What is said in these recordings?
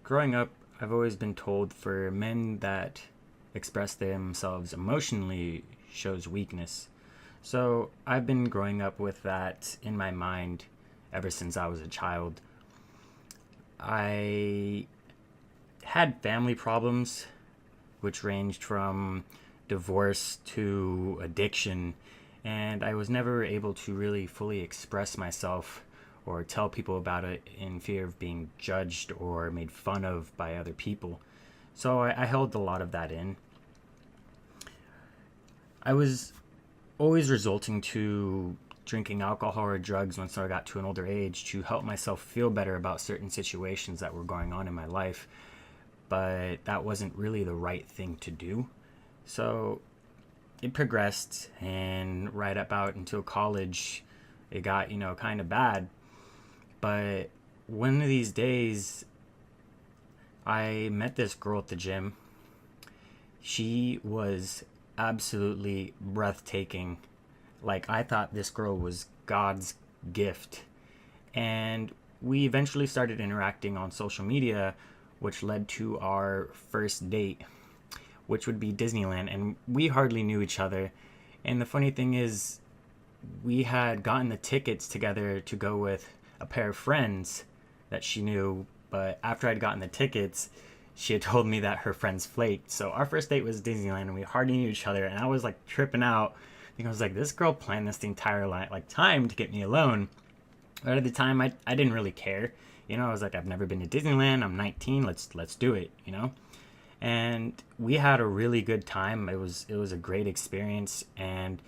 Growing up, I've always been told for men that express themselves emotionally shows weakness. So I've been growing up with that in my mind ever since I was a child. I had family problems, which ranged from divorce to addiction, and I was never able to really fully express myself or tell people about it in fear of being judged or made fun of by other people. So I held a lot of that in. I was always resorting to drinking alcohol or drugs once I got to an older age to help myself feel better about certain situations that were going on in my life, but that wasn't really the right thing to do. So it progressed, and right about until college, it got, kind of bad. But one of these days, I met this girl at the gym. She was absolutely breathtaking. Like, I thought this girl was God's gift. And we eventually started interacting on social media, which led to our first date, which would be Disneyland. And we hardly knew each other. And the funny thing is, we had gotten the tickets together to go with a pair of friends that she knew. But after I'd gotten the tickets, she had told me that her friends flaked. So our first date was Disneyland, and we hardly knew each other. And I was like tripping out. I was like, this girl planned this the entire time to get me alone. But at the time, I didn't really care. I was like, I've never been to Disneyland. I'm 19. Let's do it. And we had a really good time. It was a great experience, and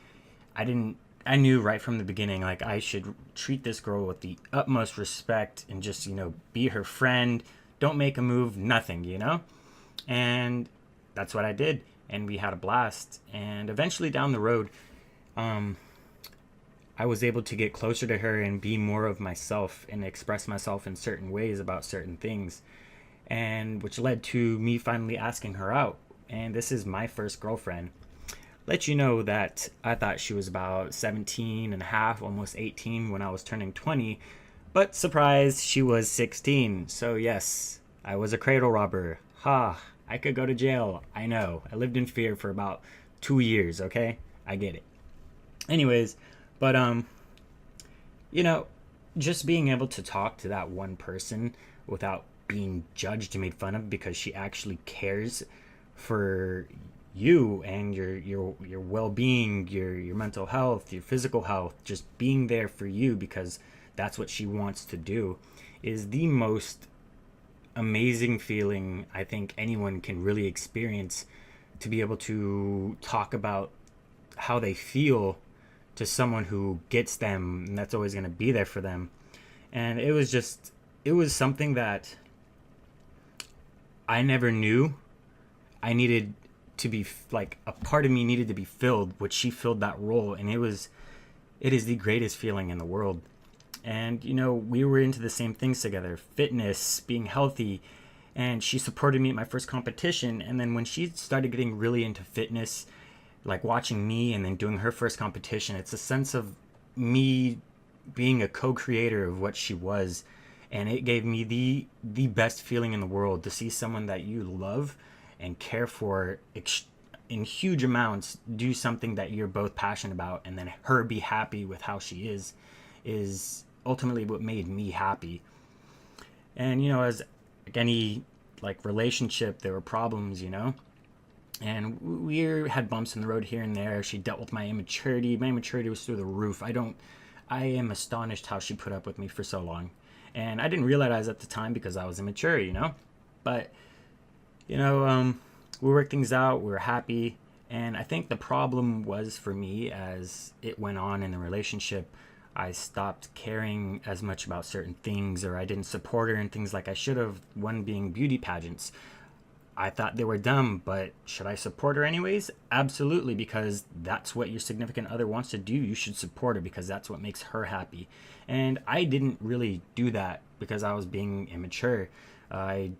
I knew right from the beginning, like, I should treat this girl with the utmost respect and just, be her friend. Don't make a move, nothing. And that's what I did. And we had a blast. And eventually down the road, I was able to get closer to her and be more of myself and express myself in certain ways about certain things. And which led to me finally asking her out. And this is my first girlfriend. Let you know that I thought she was about 17 and a half, almost 18 when I was turning 20. But surprise, she was 16. So yes, I was a cradle robber. Ha, I could go to jail. I know. I lived in fear for about 2 years, okay? I get it. Anyways, but you know, just being able to talk to that one person without being judged and made fun of because she actually cares for you and your well-being, your mental health, your physical health, just being there for you because that's what she wants to do, is the most amazing feeling I think anyone can really experience, to be able to talk about how they feel to someone who gets them and that's always going to be there for them. And it was something that I never knew I needed to be, like, a part of me needed to be filled, which she filled that role. And it is the greatest feeling in the world. And we were into the same things together: fitness, being healthy. And she supported me at my first competition. And then when she started getting really into fitness, like watching me and then doing her first competition, it's a sense of me being a co-creator of what she was. And it gave me the best feeling in the world to see someone that you love and care for in huge amounts do something that you're both passionate about, and then her be happy with how she is ultimately what made me happy. And as like any like relationship, there were problems, and we had bumps in the road here and there. She dealt with my immaturity. My immaturity was through the roof. I am astonished how she put up with me for so long. And I didn't realize at the time because I was immature. But, we worked things out. We were happy. And I think the problem was, for me, as it went on in the relationship, I stopped caring as much about certain things, or I didn't support her in things like I should have, one being beauty pageants. I thought they were dumb, but should I support her anyways? Absolutely, because that's what your significant other wants to do. You should support her because that's what makes her happy. And I didn't really do that because I was being immature. I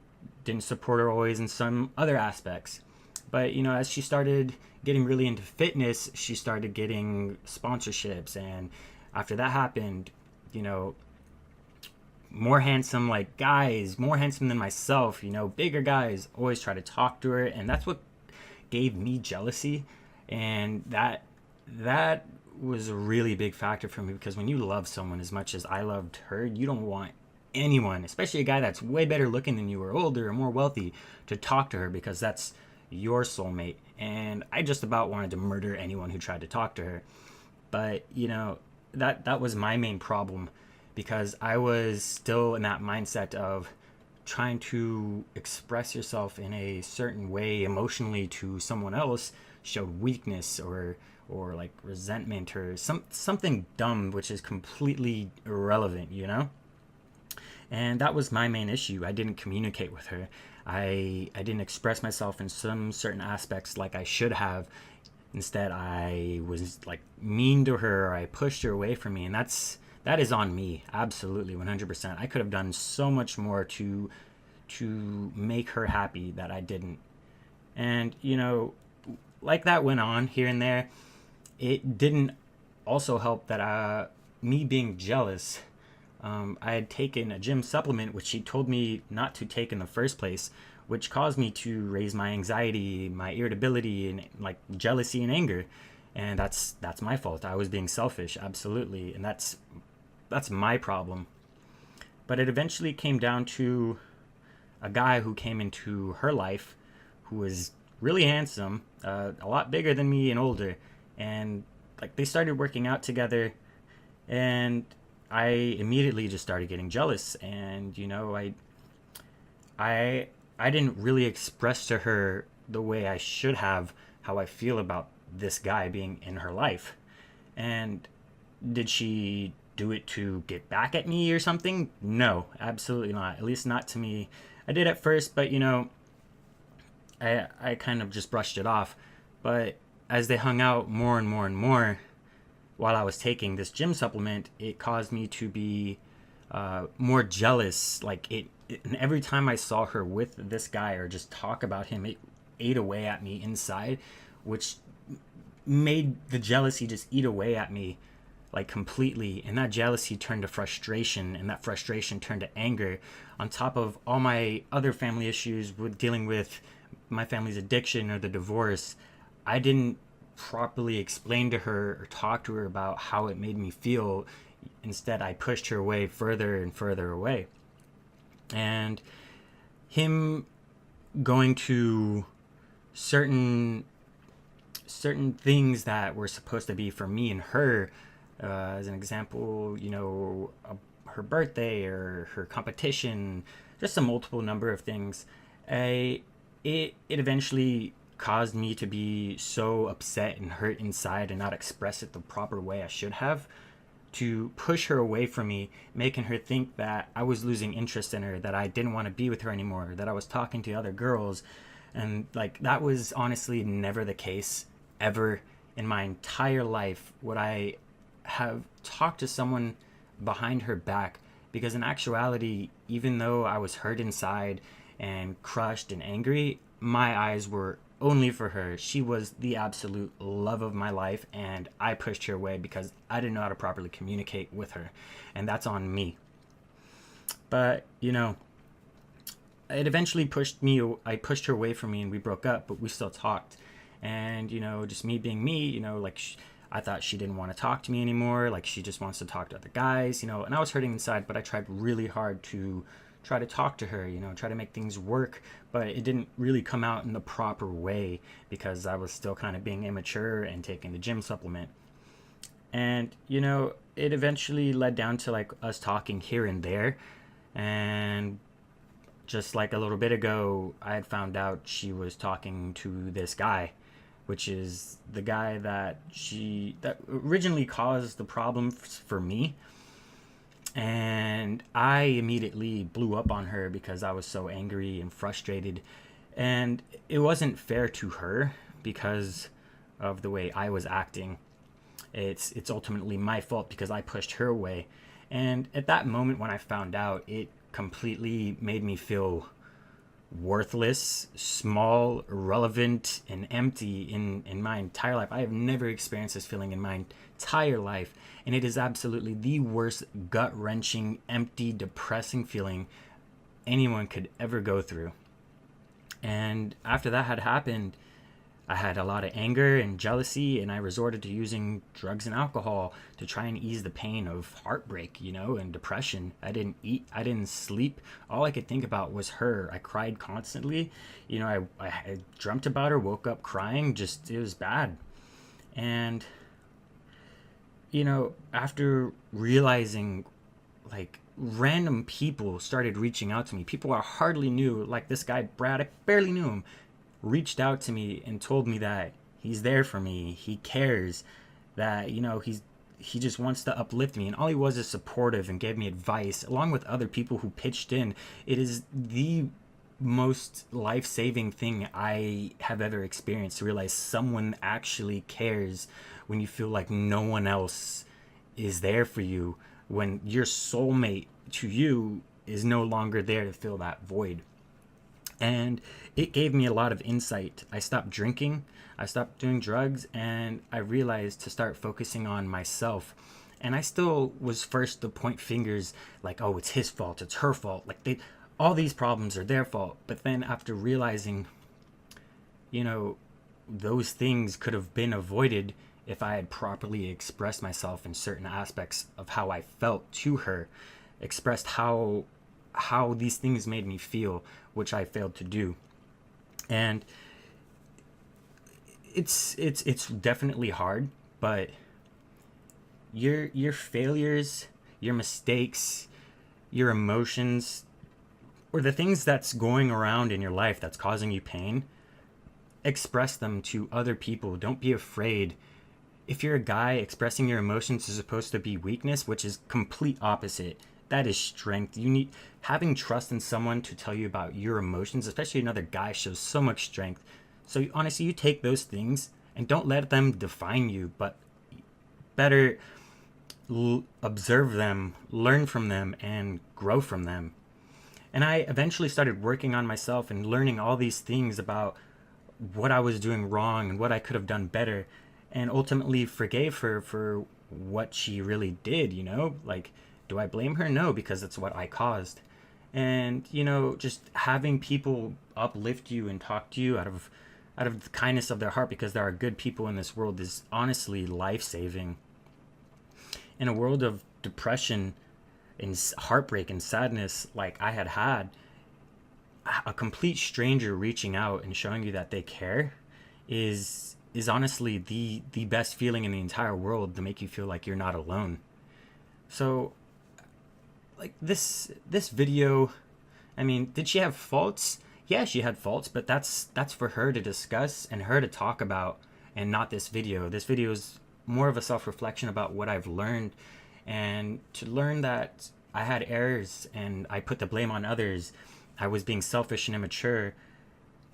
didn't support her always in some other aspects. But, as she started getting really into fitness, she started getting sponsorships. And after that happened, more handsome like guys, more handsome than myself, bigger guys always try to talk to her, and that's what gave me jealousy. And that was a really big factor for me, because when you love someone as much as I loved her, you don't want anyone, especially a guy that's way better looking than you or older or more wealthy, to talk to her, because that's your soulmate. And I just about wanted to murder anyone who tried to talk to her. But that was my main problem, because I was still in that mindset of trying to express yourself in a certain way emotionally to someone else showed weakness, or like resentment, or something dumb, which is completely irrelevant. And that was my main issue. I didn't communicate with her. I didn't express myself in some certain aspects like I should have. Instead, I was like mean to her, or I pushed her away from me, and that is on me, absolutely, 100%. I could have done so much more to make her happy that I didn't. And like that went on here and there. It didn't also help that me being jealous. I had taken a gym supplement, which she told me not to take in the first place, which caused me to raise my anxiety, my irritability, and like jealousy and anger. And that's my fault. I was being selfish, absolutely, and that's my problem. But it eventually came down to a guy who came into her life, who was really handsome, a lot bigger than me and older, and like they started working out together, and I immediately just started getting jealous. And I didn't really express to her the way I should have how I feel about this guy being in her life. And did she do it to get back at me or something? No, absolutely not. At least not to me. I did at first, but I kind of just brushed it off. But as they hung out more and more and more while I was taking this gym supplement, it caused me to be more jealous. And every time I saw her with this guy or just talk about him, it ate away at me inside, which made the jealousy just eat away at me like completely. And that jealousy turned to frustration, and that frustration turned to anger, on top of all my other family issues with dealing with my family's addiction or the divorce. I didn't properly explain to her or talk to her about how it made me feel. Instead, I pushed her away further and further away. And him going to certain things that were supposed to be for me and her, as an example, her birthday or her competition, just a multiple number of things. It eventually caused me to be so upset and hurt inside and not express it the proper way I should have, to push her away from me, making her think that I was losing interest in her, that I didn't want to be with her anymore, that I was talking to other girls. And like that was honestly never the case ever in my entire life. Would I have talked to someone behind her back? Because in actuality, even though I was hurt inside and crushed and angry, my eyes were only for her. She was the absolute love of my life, and I pushed her away because I didn't know how to properly communicate with her, and that's on me. But it eventually I pushed her away from me, and we broke up, but we still talked. And just me being me, I thought she didn't want to talk to me anymore, like she just wants to talk to other guys, and I was hurting inside. But I tried really hard to try to talk to her, try to make things work, but it didn't really come out in the proper way, because I was still kind of being immature and taking the gym supplement. And it eventually led down to like us talking here and there. And just like a little bit ago, I had found out she was talking to this guy, which is the guy that originally caused the problem for me. And I immediately blew up on her because I was so angry and frustrated. And it wasn't fair to her because of the way I was acting. It's ultimately my fault because I pushed her away. And at that moment when I found out, it completely made me feel worthless, small, irrelevant, and empty in my entire life. I have never experienced this feeling in my entire life. And it is absolutely the worst, gut wrenching, empty, depressing feeling anyone could ever go through. And after that had happened, I had a lot of anger and jealousy, and I resorted to using drugs and alcohol to try and ease the pain of heartbreak, and depression. I didn't eat, I didn't sleep. All I could think about was her. I cried constantly. I dreamt about her, woke up crying. Just, it was bad. And, after realizing, like, random people started reaching out to me, people I hardly knew, like this guy, Brad, I barely knew him, reached out to me and told me that he's there for me, he cares, that he just wants to uplift me, and all he was is supportive and gave me advice along with other people who pitched in. It is the most life-saving thing I have ever experienced, to realize someone actually cares when you feel like no one else is there for you, when your soulmate to you is no longer there to fill that void. And it gave me a lot of insight. I stopped drinking, I stopped doing drugs, and I realized to start focusing on myself. And I still was first to point fingers like, oh, it's his fault, it's her fault, like all these problems are their fault. But then after realizing, those things could have been avoided if I had properly expressed myself in certain aspects of how I felt to her, expressed how these things made me feel, which I failed to do. And it's definitely hard, but your failures, your mistakes, your emotions, or the things that's going around in your life that's causing you pain, express them to other people. Don't be afraid. If you're a guy, expressing your emotions is supposed to be weakness, which is complete opposite. That is strength. You need having trust in someone to tell you about your emotions, especially another guy, shows so much strength. So honestly, you take those things and don't let them define you, but better observe them, learn from them, and grow from them. And I eventually started working on myself and learning all these things about what I was doing wrong and what I could have done better, and ultimately forgave her for what she really did. Like, do I blame her? No, because it's what I caused. And just having people uplift you and talk to you out of the kindness of their heart, because there are good people in this world, is honestly life-saving. In a world of depression and heartbreak and sadness like I had, a complete stranger reaching out and showing you that they care is honestly the best feeling in the entire world, to make you feel like you're not alone. So, like, this video, I mean, did she have faults? Yeah, she had faults, but that's for her to discuss and her to talk about, and not this video. This video is more of a self-reflection about what I've learned, and to learn that I had errors and I put the blame on others. I was being selfish and immature.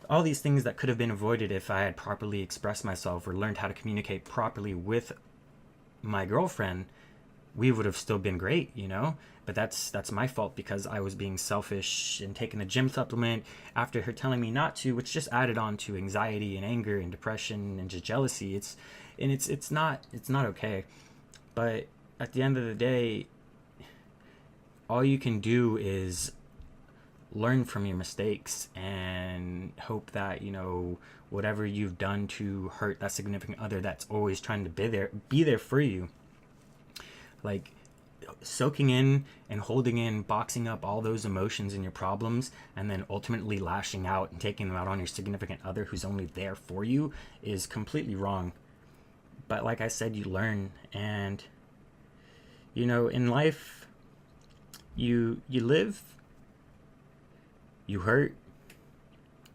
All these things that could have been avoided if I had properly expressed myself or learned how to communicate properly with my girlfriend, we would have still been great, But that's my fault, because I was being selfish and taking a gym supplement after her telling me not to, which just added on to anxiety and anger and depression and just jealousy. It's not okay. But at the end of the day, all you can do is learn from your mistakes and hope that whatever you've done to hurt that significant other that's always trying to be there for you, like soaking in and holding in, boxing up all those emotions and your problems, and then ultimately lashing out and taking them out on your significant other who's only there for you, is completely wrong. But like I said, you learn. And in life, you live, you hurt,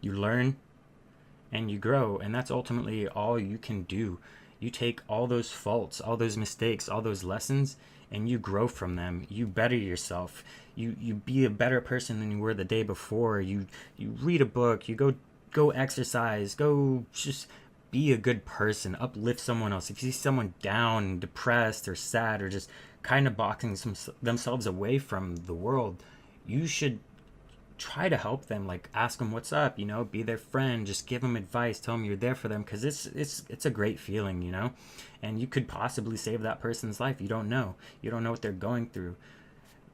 you learn, and you grow. And that's ultimately all you can do. You take all those faults, all those mistakes, all those lessons, and you grow from them. You better yourself. You be a better person than you were the day before. You read a book, you go exercise, go just be a good person, uplift someone else. If you see someone down, depressed, or sad, or just kind of boxing themselves away from the world, you should try to help them, like ask them what's up, be their friend, just give them advice, tell them you're there for them, because it's a great feeling, and you could possibly save that person's life. You don't know what they're going through.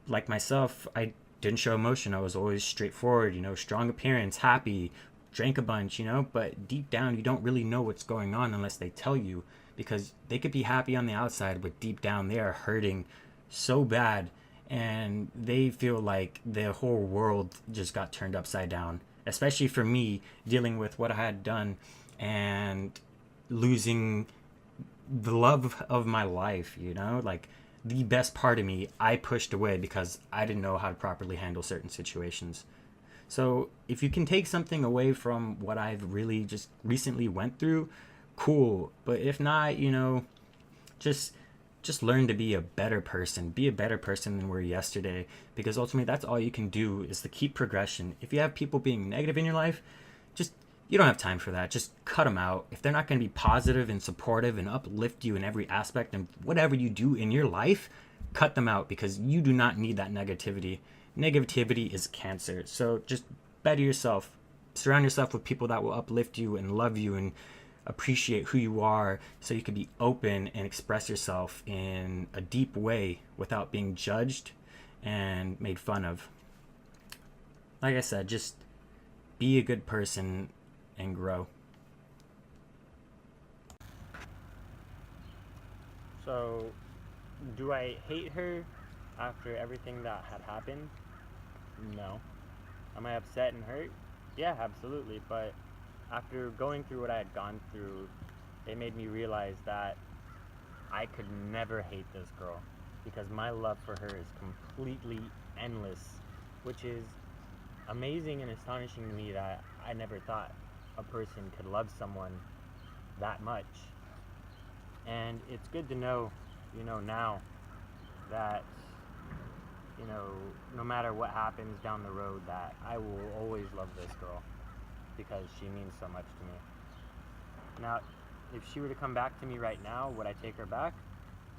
Like myself, I didn't show emotion. I was always straightforward, strong appearance, happy, drank a bunch, but deep down you don't really know what's going on unless they tell you, because they could be happy on the outside, but deep down they are hurting so bad, and they feel like their whole world just got turned upside down. Especially for me, dealing with what I had done and losing the love of my life, like the best part of me, I pushed away because I didn't know how to properly handle certain situations. So if you can take something away from what I've really just recently went through, cool. But if not, just just learn to be a better person. Be a better person than we were yesterday, because ultimately that's all you can do is to keep progression. If you have people being negative in your life, just you don't have time for that. Just cut them out. If they're not going to be positive and supportive and uplift you in every aspect and whatever you do in your life, cut them out, because you do not need that negativity. Negativity is cancer. So just better yourself. Surround yourself with people that will uplift you and love you and appreciate who you are, so you can be open and express yourself in a deep way without being judged and made fun of. Like I said, just be a good person and grow. So, do I hate her after everything that had happened? No. Am I upset and hurt? Yeah, absolutely. But after going through what I had gone through, it made me realize that I could never hate this girl, because my love for her is completely endless, which is amazing and astonishing to me that I never thought a person could love someone that much. And it's good to know, now that, no matter what happens down the road, that I will always love this girl because she means so much to me. Now, if she were to come back to me right now, would I take her back?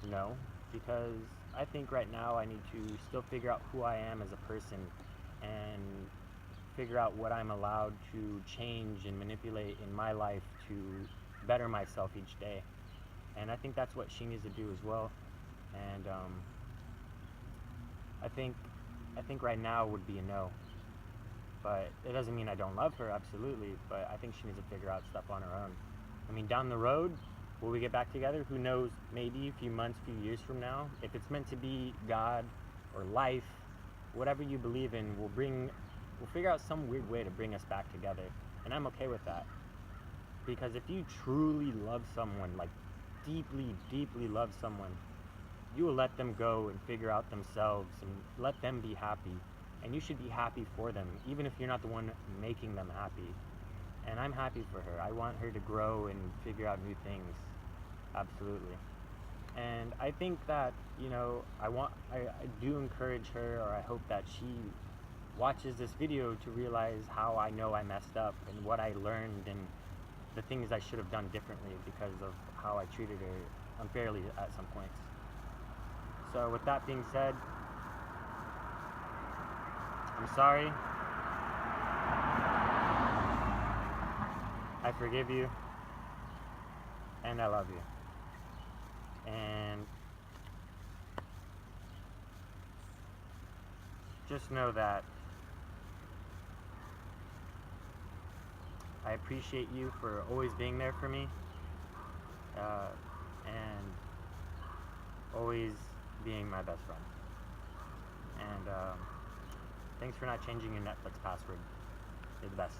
No, because I think right now I need to still figure out who I am as a person and figure out what I'm allowed to change and manipulate in my life to better myself each day. And I think that's what she needs to do as well. And I think I think right now would be a no. But it doesn't mean I don't love her, absolutely. But I think she needs to figure out stuff on her own. I mean, down the road, will we get back together? Who knows? Maybe a few months, few years from now. If it's meant to be, God or life, whatever you believe in, we'll figure out some weird way to bring us back together. And I'm okay with that. Because if you truly love someone, like deeply, deeply love someone, you will let them go and figure out themselves and let them be happy. And you should be happy for them, even if you're not the one making them happy. And I'm happy for her. I want her to grow and figure out new things. Absolutely. And I think that, I do encourage her, or I hope that she watches this video to realize how I know I messed up and what I learned and the things I should have done differently because of how I treated her unfairly at some points. So with that being said, I'm sorry. I forgive you. And I love you. And just know that I appreciate you for always being there for me. And always being my best friend. And thanks for not changing your Netflix password. You're the best.